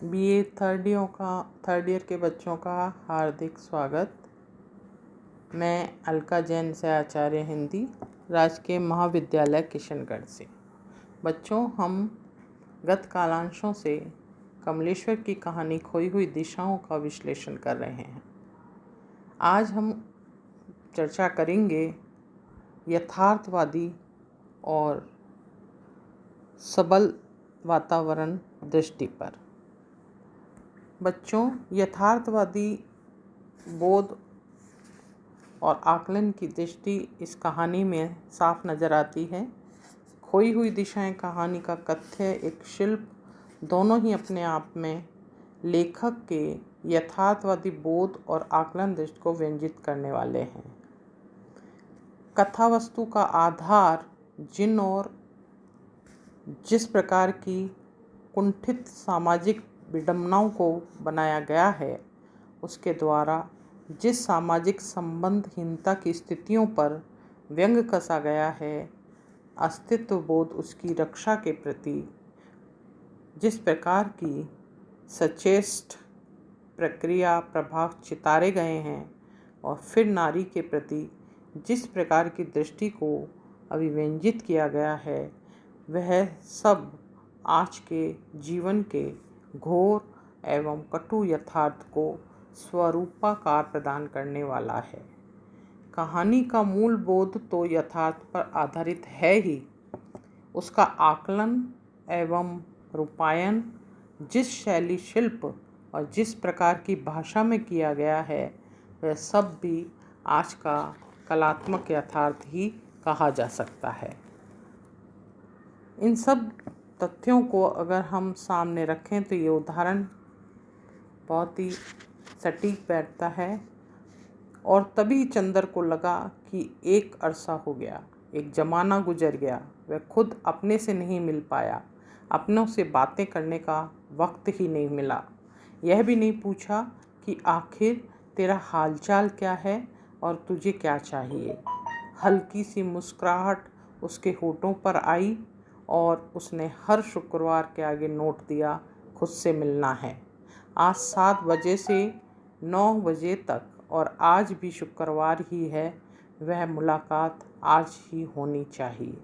BA third year के बच्चों का हार्दिक स्वागत। मैं अलका जैन से आचार्य हिंदी, राजकीय महाविद्यालय किशनगढ़ से। बच्चों, हम गत कालांशों से कमलेश्वर की कहानी खोई हुई दिशाओं का विश्लेषण कर रहे हैं। आज हम चर्चा करेंगे यथार्थवादी और सबल वातावरण दृष्टि पर। बच्चों, यथार्थवादी बोध और आकलन की दृष्टि इस कहानी में साफ नज़र आती है। खोई हुई दिशाएं कहानी का कथ्य एक शिल्प दोनों ही अपने आप में लेखक के यथार्थवादी बोध और आकलन दृष्टि को व्यंजित करने वाले हैं। कथा वस्तु का आधार जिन और जिस प्रकार की कुंठित सामाजिक विडंबनाओं को बनाया गया है, उसके द्वारा जिस सामाजिक संबंधहीनता की स्थितियों पर व्यंग कसा गया है, अस्तित्व बोध उसकी रक्षा के प्रति जिस प्रकार की सचेष्ट प्रक्रिया प्रभाव चितारे गए हैं, और फिर नारी के प्रति जिस प्रकार की दृष्टि को अभिव्यंजित किया गया है, वह सब आज के जीवन के घोर एवं कटु यथार्थ को स्वरूपाकार प्रदान करने वाला है। कहानी का मूल बोध तो यथार्थ पर आधारित है ही, उसका आकलन एवं रूपायन जिस शैली शिल्प और जिस प्रकार की भाषा में किया गया है, वह सब भी आज का कलात्मक यथार्थ ही कहा जा सकता है। इन सब तथ्यों को अगर हम सामने रखें तो ये उदाहरण बहुत ही सटीक बैठता है। और तभी चंदर को लगा कि एक अरसा हो गया, एक ज़माना गुजर गया। वह खुद अपने से नहीं मिल पाया, अपनों से बातें करने का वक्त ही नहीं मिला। यह भी नहीं पूछा कि आखिर तेरा हालचाल क्या है और तुझे क्या चाहिए। हल्की सी मुस्कुराहट उसके होठों पर आई और उसने हर शुक्रवार के आगे नोट दिया, खुद से मिलना है। आज 7 बजे से 9 बजे तक, और आज भी शुक्रवार ही है, वह मुलाकात आज ही होनी चाहिए।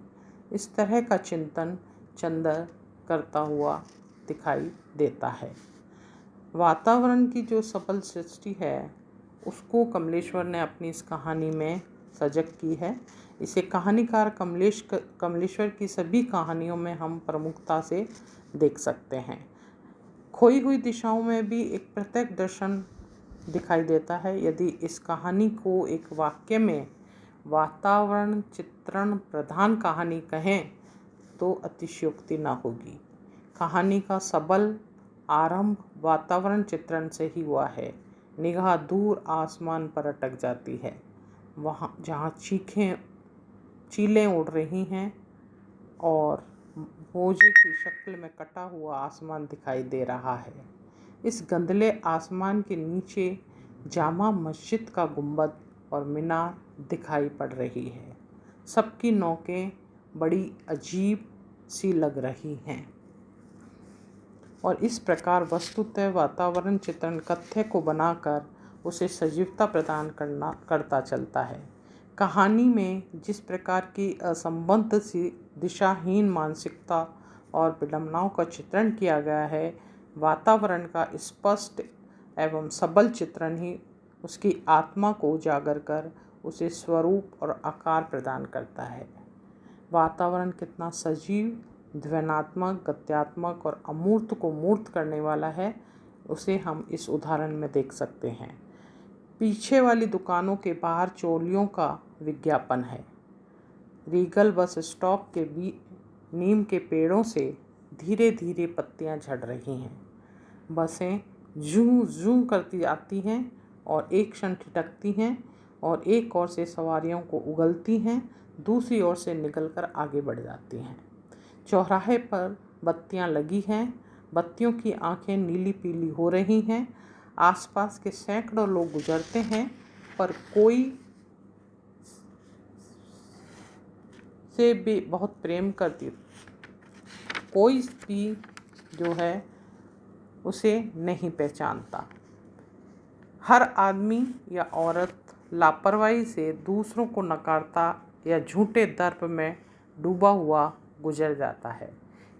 इस तरह का चिंतन चंदर करता हुआ दिखाई देता है। वातावरण की जो सबल सृष्टि है, उसको कमलेश्वर ने अपनी इस कहानी में सजग की है। इसे कहानीकार कमलेश्वर की सभी कहानियों में हम प्रमुखता से देख सकते हैं। खोई हुई दिशाओं में भी एक प्रत्यक्ष दर्शन दिखाई देता है। यदि इस कहानी को एक वाक्य में वातावरण चित्रण प्रधान कहानी कहें तो अतिशयोक्ति न होगी। कहानी का सबल आरंभ वातावरण चित्रण से ही हुआ है। निगाह दूर आसमान पर अटक जाती है, वहाँ जहाँ चीलें उड़ रही हैं और बोझे की शक्ल में कटा हुआ आसमान दिखाई दे रहा है। इस गंधले आसमान के नीचे जामा मस्जिद का गुंबद और मीनार दिखाई पड़ रही है। सबकी नौकें बड़ी अजीब सी लग रही हैं। और इस प्रकार वस्तुतः वातावरण चित्रण कथ्य को बनाकर उसे सजीवता प्रदान करता चलता है। कहानी में जिस प्रकार की असंबद्ध सी दिशाहीन मानसिकता और विडंबनाओं का चित्रण किया गया है, वातावरण का स्पष्ट एवं सबल चित्रण ही उसकी आत्मा को उजागर कर उसे स्वरूप और आकार प्रदान करता है। वातावरण कितना सजीव, ध्वन्यात्मक, गत्यात्मक और अमूर्त को मूर्त करने वाला है, उसे हम इस उदाहरण में देख सकते हैं। पीछे वाली दुकानों के बाहर चोलियों का विज्ञापन है। रीगल बस स्टॉप के नीम के पेड़ों से धीरे धीरे पत्तियां झड़ रही हैं। बसें जूं जूं करती आती हैं और एक क्षण ठिठकती हैं और एक ओर से सवारियों को उगलती हैं, दूसरी ओर से निकलकर आगे बढ़ जाती हैं। चौराहे पर बत्तियां लगी हैं, बत्तियों की आंखें नीली पीली हो रही हैं। आसपास के सैकड़ों लोग गुजरते हैं, पर कोई से भी बहुत प्रेम करती, कोई भी जो है उसे नहीं पहचानता। हर आदमी या औरत लापरवाही से दूसरों को नकारता या झूठे दर्प में डूबा हुआ गुजर जाता है।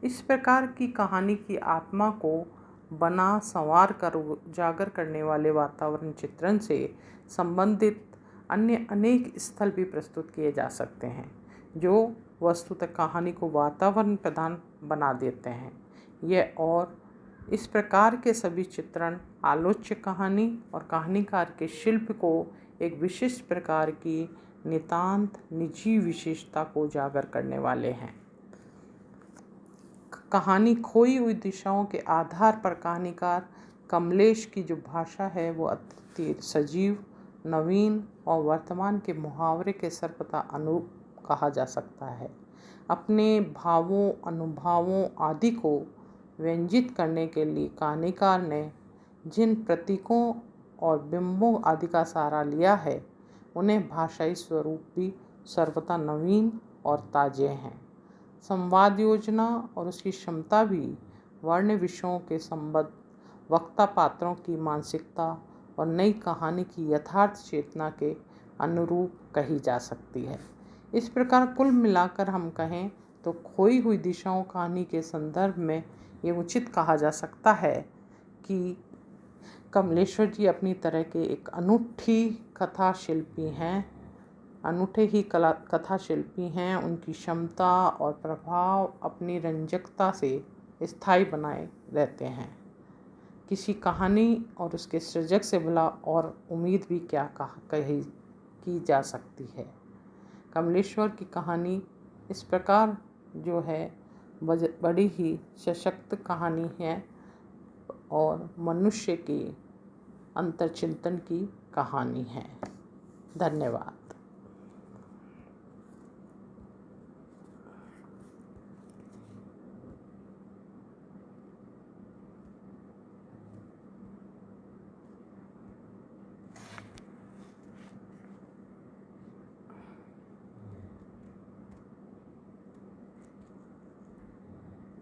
इस प्रकार की कहानी की आत्मा को बना संवार कर उजागर करने वाले वातावरण चित्रण से संबंधित अन्य अनेक स्थल भी प्रस्तुत किए जा सकते हैं, जो वस्तुतः कहानी को वातावरण प्रदान बना देते हैं। यह और इस प्रकार के सभी चित्रण आलोच्य कहानी और कहानीकार के शिल्प को एक विशिष्ट प्रकार की नितांत निजी विशेषता को उजागर करने वाले हैं। कहानी खोई हुई दिशाओं के आधार पर कहानीकार कमलेश की जो भाषा है वो अत्यंत सजीव, नवीन और वर्तमान के मुहावरे के सर्वथा अनुरूप कहा जा सकता है। अपने भावों, अनुभवों आदि को व्यंजित करने के लिए कहानीकार ने जिन प्रतीकों और बिंबों आदि का सहारा लिया है, उन्हें भाषाई स्वरूप भी सर्वथा नवीन और ताजे हैं। संवाद योजना और उसकी क्षमता भी वर्ण विषयों के संबद्ध वक्ता पात्रों की मानसिकता और नई कहानी की यथार्थ चेतना के अनुरूप कही जा सकती है। इस प्रकार कुल मिलाकर हम कहें तो खोई हुई दिशाओं कहानी के संदर्भ में ये उचित कहा जा सकता है कि कमलेश्वर जी अपनी तरह के एक अनूठी कथा शिल्पी हैं, अनूठे ही कथा शिल्पी हैं। उनकी क्षमता और प्रभाव अपनी रंजकता से स्थायी बनाए रहते हैं। किसी कहानी और उसके सृजक से भला और उम्मीद भी क्या की जा सकती है। कमलेश्वर की कहानी इस प्रकार जो है बड़ी ही सशक्त कहानी है और मनुष्य की अंतर्चिंतन की कहानी है। धन्यवाद।